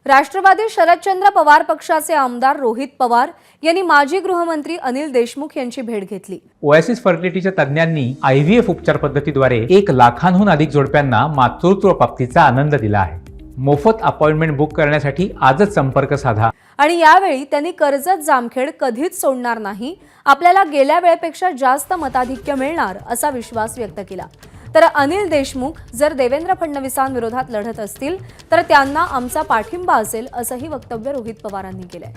राष्ट्रवादी शरदचंद्र पवार पक्षाचे आमदार रोहित पवार यांनी माजी गृहमंत्री अनिल देशमुख यांची भेट घेतली। ओएसिस फर्टिलिटीच्या तज्ञांनी IVF उपचार पद्धतीद्वारे 1 लाखांहून अधिक जोडप्यांना मातृत्व प्राप्तीचा आनंद दिला आहे। मोफत अपॉइंटमेंट बुक करण्यासाठी आजच संपर्क साधा। आणि यावेळी त्यांनी कर्जत जामखेड कधीच सोडणार नाही, आपल्याला गेल्या वेळेपेक्षा जास्त मताधिक्य मिळणार असा विश्वास व्यक्त केला। तर अनिल देशमुख जर देवेंद्र फडणवीसांविरोधात लढत असतील तर त्यांना आमचा पाठिंबा असेल असंही वक्तव्य रोहित पवारांनी केलंय।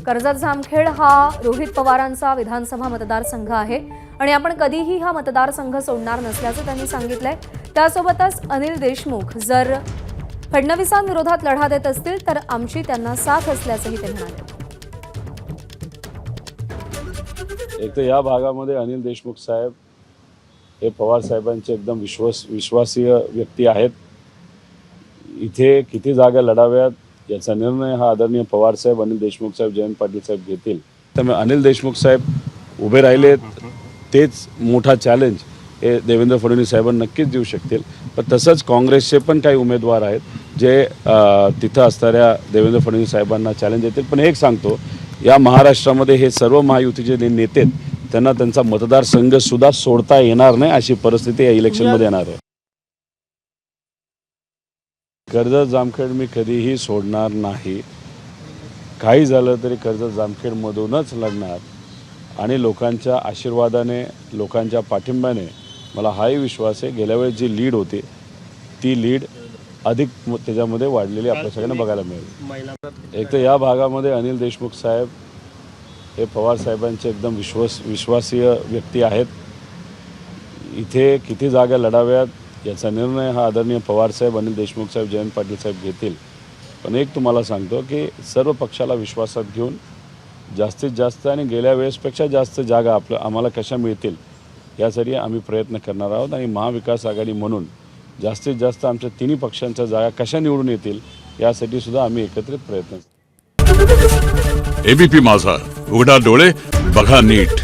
कर्जत जामखेड हा रोहित पवारांचा विधानसभा मतदारसंघ आहे आणि आपण कधीही हा मतदारसंघ सोडणार नसल्याचं त्यांनी सांगितलंय। त्यासोबतच अनिल देशमुख जर फडणवीसांविरोधात लढा देत असतील तर आमची त्यांना साथ असल्याचंही ते म्हणाले। एक तर या भागामध्ये अनिल देशमुख साहेब हे पवार साहेबांचे एकदम विश्वासीय व्यक्ती आहेत। इथे किती जागा लढाव्यात याचा निर्णय हा आदरणीय पवार साहेब, अनिल देशमुख साहेब, जयंत पाटील साहेब घेतील। त्यामुळे अनिल देशमुख साहेब उभे राहिले तेच मोठा चॅलेंज हे देवेंद्र फडणवीस साहेबांना नक्कीच देऊ शकतील। पण तसंच काँग्रेसचे पण काही उमेदवार आहेत जे तिथं असणाऱ्या देवेंद्र फडणवीस साहेबांना चॅलेंज देतील। पण एक सांगतो, या महाराष्ट्रामध्ये हे सर्व महायुतीचे नेते त्यांना त्यांचा मतदारसंघ सुद्धा सोडता येणार नाही अशी परिस्थिती या इलेक्शनमध्ये येणार आहे। कर्जत जामखेड मी कधीही सोडणार नाही, काही झालं तरी कर्जत जामखेडमधूनच लढणार आणि लोकांच्या आशीर्वादाने, लोकांच्या पाठिंब्याने मला हाही विश्वास आहे गेल्या वेळेस जी लीड होती ती लीड अधिक त्याच्यामध्ये वाढलेली आपल्या सगळ्यांना बघायला मिळेल। एक तर या भागामध्ये अनिल देशमुख साहेब हे पवार साहेबांचे एकदम विश्वासीय व्यक्ती आहेत। इथे किती जागा लढाव्यात याचा निर्णय हा आदरणीय पवार साहेब, अनिल देशमुख साहेब, जयंत पाटील साहेब घेतील। पण एक तुम्हाला सांगतो की सर्व पक्षाला विश्वासात घेऊन जास्तीत जास्त आणि गेल्या वेळेसपेक्षा जास्त जागा आम्हाला कशा मिळतील यासाठी आम्ही प्रयत्न करणार आहोत आणि महाविकास आघाडी म्हणून जास्तीत जास्त आमच्या तिन्ही पक्षांच्या जागा कशा निवडून येतील यासाठी सुद्धा आम्ही एकत्रित प्रयत्न। ABP माझा, उघडा डोळे बघा नीट।